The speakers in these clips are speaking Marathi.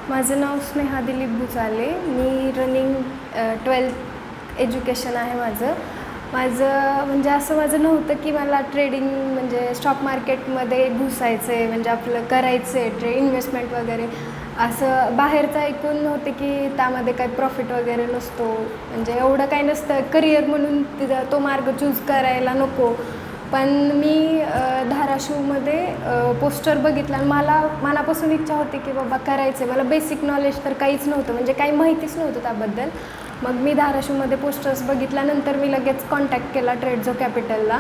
माझं नाव स्नेहा दिलीप भुसाले. मी रनिंग 12th एज्युकेशन आहे माझं म्हणजे असं माझं नव्हतं की मला ट्रेडिंग म्हणजे स्टॉक मार्केटमध्ये घुसायचं आहे, म्हणजे आपलं करायचं आहे इन्व्हेस्टमेंट वगैरे. असं बाहेरचं ऐकून होते की त्यामध्ये काही प्रॉफिट वगैरे नसतो, म्हणजे एवढं काही नसतं करिअर म्हणून तिथं तो मार्ग चूज करायला नको. पण मी धाराशिवमध्ये पोस्टर बघितला आणि मला मनापासून इच्छा होती की बाबा करायचं आहे. मला बेसिक नॉलेज तर काहीच नव्हतं, म्हणजे काही माहितीच नव्हतं त्याबद्दल. मग मी धाराशिवमध्ये पोस्टर्स बघितल्यानंतर मी लगेच कॉन्टॅक्ट केला ट्रेडझो कॅपिटलला.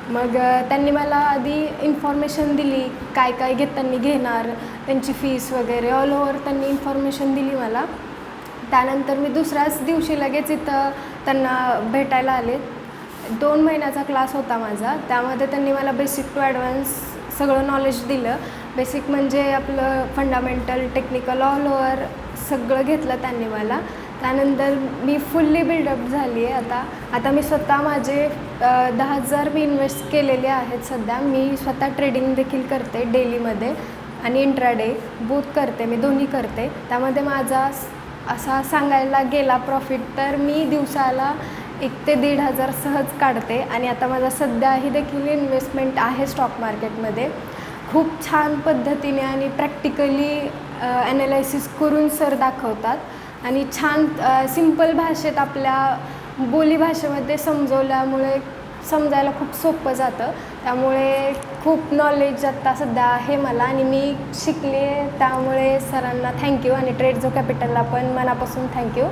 मग त्यांनी मला आधी इन्फॉर्मेशन दिली, काय काय त्यांनी घेणार, त्यांची फीस वगैरे ऑल ओव्हर त्यांनी इन्फॉर्मेशन दिली मला. त्यानंतर मी दुसऱ्याच दिवशी लगेच इथं त्यांना भेटायला आले. 2 महिन्याचा क्लास होता माझा. त्यामध्ये त्यांनी मला बेसिक टू ॲडव्हान्स सगळं नॉलेज दिलं. बेसिक म्हणजे आपलं फंडामेंटल, टेक्निकल ऑल ओव्हर सगळं घेतलं त्यांनी मला. त्यानंतर मी फुल्ली बिल्डअप झाली आहे. आता मी स्वतः माझे 10,000 मी इन्व्हेस्ट केलेले आहेत सध्या. मी स्वतः ट्रेडिंग देखील करते डेलीमध्ये आणि इंट्राडे बोथ करते, मी दोन्ही करते. त्यामध्ये माझा असा सांगायला गेला प्रॉफिट तर मी दिवसाला 1 ते 1,500 सहज काढते. आणि आता माझा सध्याही देखील इन्व्हेस्टमेंट आहे स्टॉक मार्केटमध्ये. खूप छान पद्धतीने आणि प्रॅक्टिकली ॲनालायसिस करून सर दाखवतात आणि छान सिंपल भाषेत आपल्या बोलीभाषेमध्ये समजवल्यामुळे समजायला खूप सोपं जातं. त्यामुळे खूप नॉलेज आत्ता सध्या आहे मला आणि मी शिकले. त्यामुळे सरांना थँक्यू आणि ट्रेडझो कॅपिटलला पण मनापासून थँक्यू.